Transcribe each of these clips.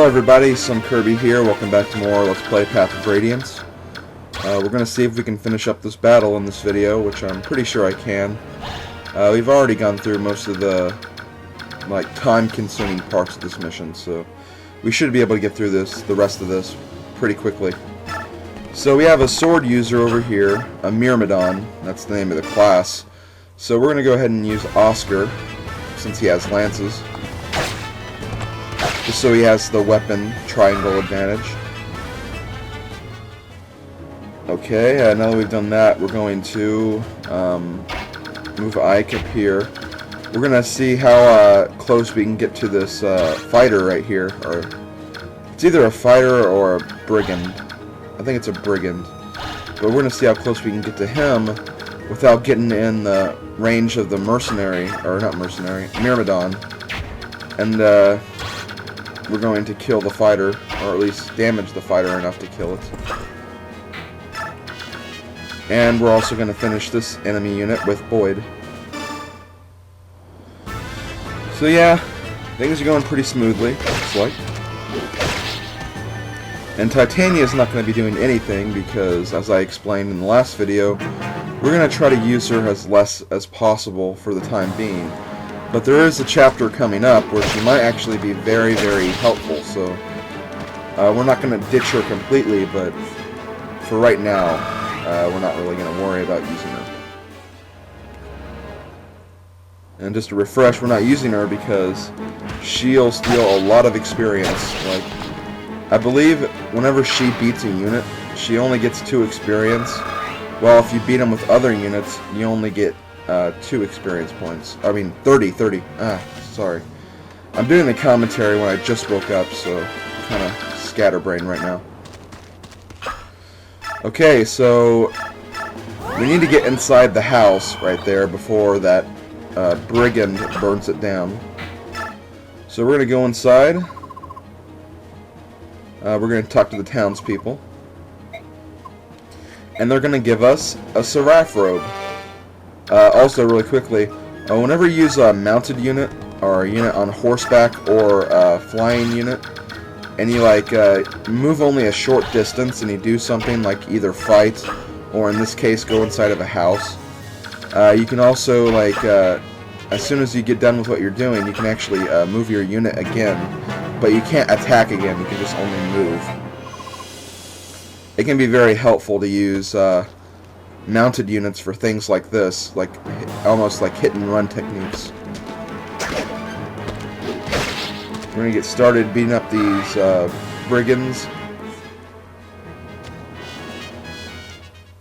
everybody, SlimKirby here. Welcome back to more Let's Play Path of Radiance. We're going to see if we can finish up this battle in this video, which I'm pretty sure I can. We've already gone through most of the time-consuming parts of this mission, so we should be able to get through the rest of this pretty quickly. So we have a sword user over here, a Myrmidon, that's the name of the class. So we're going to go ahead and use Oscar, since he has lances. Just so he has the weapon triangle advantage. Okay, now that we've done that, we're going to move Ike up here. We're going to see how close we can get to this fighter right here. Or it's either a fighter or a brigand. I think it's a brigand. But we're going to see how close we can get to him without getting in the range of the mercenary, or not mercenary, Myrmidon. And we're going to kill the fighter, or at least damage the fighter enough to kill it. And we're also going to finish this enemy unit with Boyd. So yeah, things are going pretty smoothly, looks like. And Titania is not going to be doing anything because, as I explained in the last video, we're going to try to use her as less as possible for the time being. But there is a chapter coming up where she might actually be very, very helpful, so we're not going to ditch her completely, but for right now, we're not really going to worry about using her. And just to refresh, we're not using her because she'll steal a lot of experience. Like, I believe whenever she beats a unit, she only gets 2 experience, while if you beat them with other units, you only get 2 experience points. I mean, 30. Sorry. I'm doing the commentary when I just woke up, so I'm kind of scatterbrained right now. Okay, so we need to get inside the house right there before that brigand burns it down. So we're going to go inside. We're going to talk to the townspeople. And they're going to give us a Seraph robe. Also, really quickly, whenever you use a mounted unit, or a unit on horseback, or a flying unit, and you move only a short distance, and you do something like either fight, or in this case, go inside of a house, you can also, as soon as you get done with what you're doing, you can actually move your unit again, but you can't attack again, you can just only move. It can be very helpful to use mounted units for things like this, almost like hit and run techniques. We're going to get started beating up these brigands.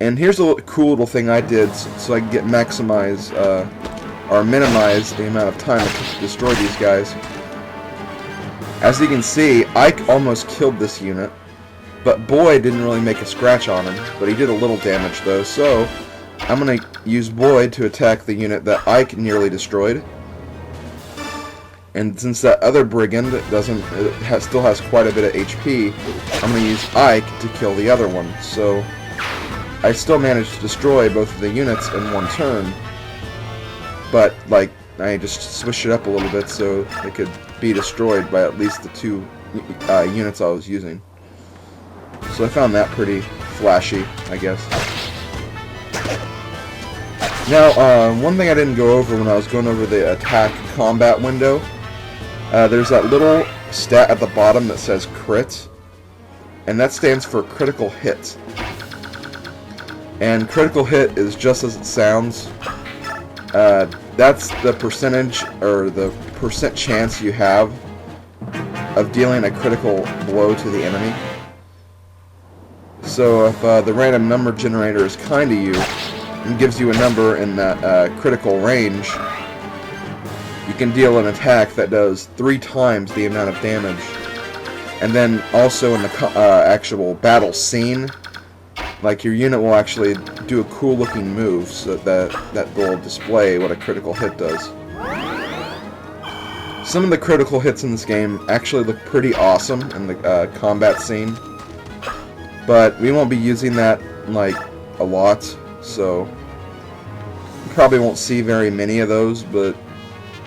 And here's a cool little thing I did so I can get minimize the amount of time it took to destroy these guys. As you can see, Ike almost killed this unit. But Boyd didn't really make a scratch on him, but he did a little damage though, so I'm going to use Boyd to attack the unit that Ike nearly destroyed. And since that other brigand still has quite a bit of HP, I'm going to use Ike to kill the other one. So I still managed to destroy both of the units in one turn, but I just switched it up a little bit so they could be destroyed by at least the 2 units I was using. So I found that pretty flashy, I guess. Now, one thing I didn't go over when I was going over the attack combat window, there's that little stat at the bottom that says crit, and that stands for critical hit. And critical hit is just as it sounds. That's the percentage, or the percent chance you have of dealing a critical blow to the enemy. So if the random number generator is kind to you and gives you a number in that critical range, you can deal an attack that does 3 times the amount of damage. And then also in the actual battle scene, your unit will actually do a cool looking move so that will display what a critical hit does. Some of the critical hits in this game actually look pretty awesome in the combat scene. But we won't be using that, a lot, so you probably won't see very many of those, but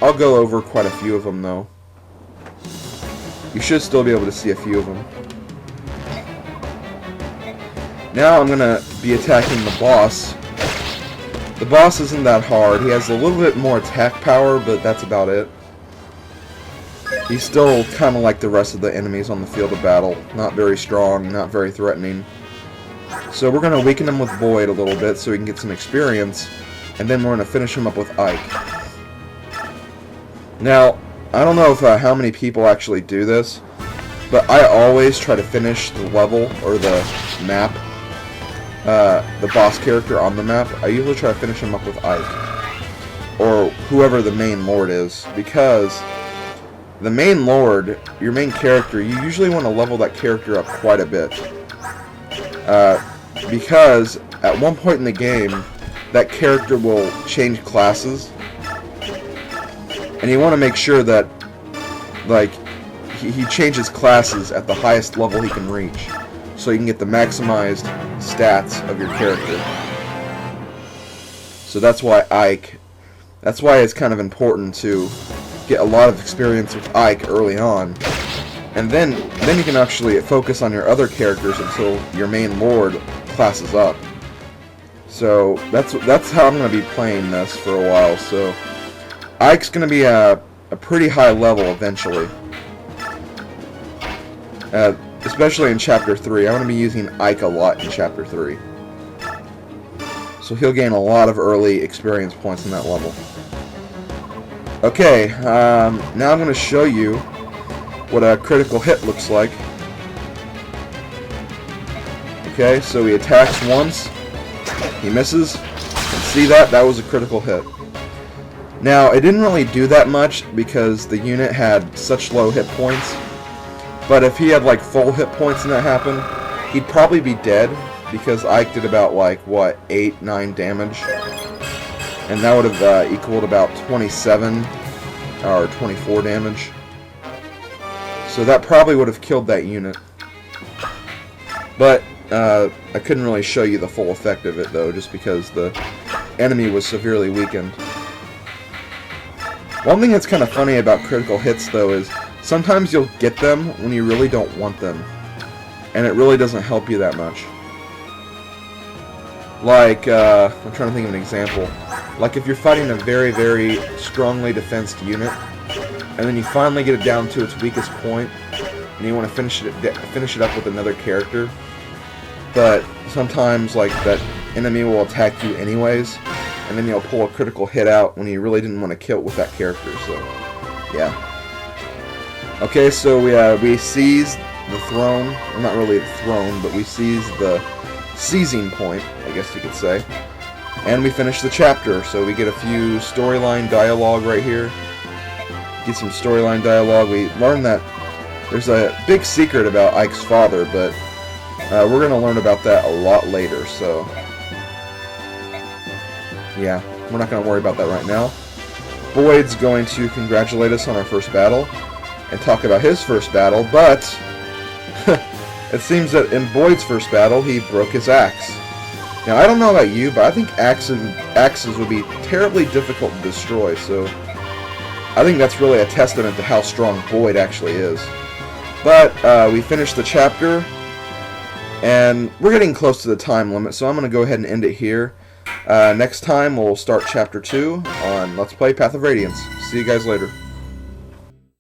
I'll go over quite a few of them, though. you should still be able to see a few of them. Now I'm going to be attacking the boss. The boss isn't that hard. He has a little bit more attack power, but that's about it. He's still kind of like the rest of the enemies on the field of battle. Not very strong, not very threatening. So we're going to weaken him with Void a little bit so we can get some experience. And then we're going to finish him up with Ike. Now, I don't know if how many people actually do this, but I always try to finish the level or the map, the boss character on the map. I usually try to finish him up with Ike, or whoever the main lord is, because the main lord, your main character, you usually want to level that character up quite a bit, because at one point in the game, that character will change classes. And you want to make sure that, like, he changes classes at the highest level he can reach, so you can get the maximized stats of your character. So that's why that's why it's kind of important to get a lot of experience with Ike early on, and then you can actually focus on your other characters until your main lord classes up. So that's how I'm going to be playing this for a while. So Ike's going to be a pretty high level eventually. Especially in Chapter 3. I'm going to be using Ike a lot in Chapter 3. So he'll gain a lot of early experience points in that level. Okay, now I'm going to show you what a critical hit looks like. Okay, so he attacks once, he misses, and see that? That was a critical hit. Now, it didn't really do that much because the unit had such low hit points, but if he had like full hit points and that happened, he'd probably be dead, because Ike did about like, what, 8-9 damage, and that would have equaled about 27 or 24 damage, so that probably would have killed that unit. But I couldn't really show you the full effect of it though, just because the enemy was severely weakened. One thing that's kind of funny about critical hits, though, is sometimes you'll get them when you really don't want them, and it really doesn't help you that much. Like, I'm trying to think of an example. Like if you're fighting a very, very strongly defensed unit, and then you finally get it down to its weakest point, and you want to finish it up with another character, but sometimes, like, that enemy will attack you anyways, and then you'll pull a critical hit out when you really didn't want to kill it with that character, so, yeah. Okay, so we seized the throne, well, not really the throne, but we seized the seizing point, I guess you could say, and we finished the chapter, so we get a few storyline dialogue right here. Get some storyline dialogue. We learn that there's a big secret about Ike's father, but we're going to learn about that a lot later, so yeah, we're not going to worry about that right now. Boyd's going to congratulate us on our first battle and talk about his first battle, but it seems that in Boyd's first battle, he broke his axe. Now, I don't know about you, but I think axes would be terribly difficult to destroy, so I think that's really a testament to how strong Boyd actually is. But we finished the chapter, and we're getting close to the time limit, so I'm going to go ahead and end it here. Next time, we'll start Chapter 2 on Let's Play Path of Radiance. See you guys later.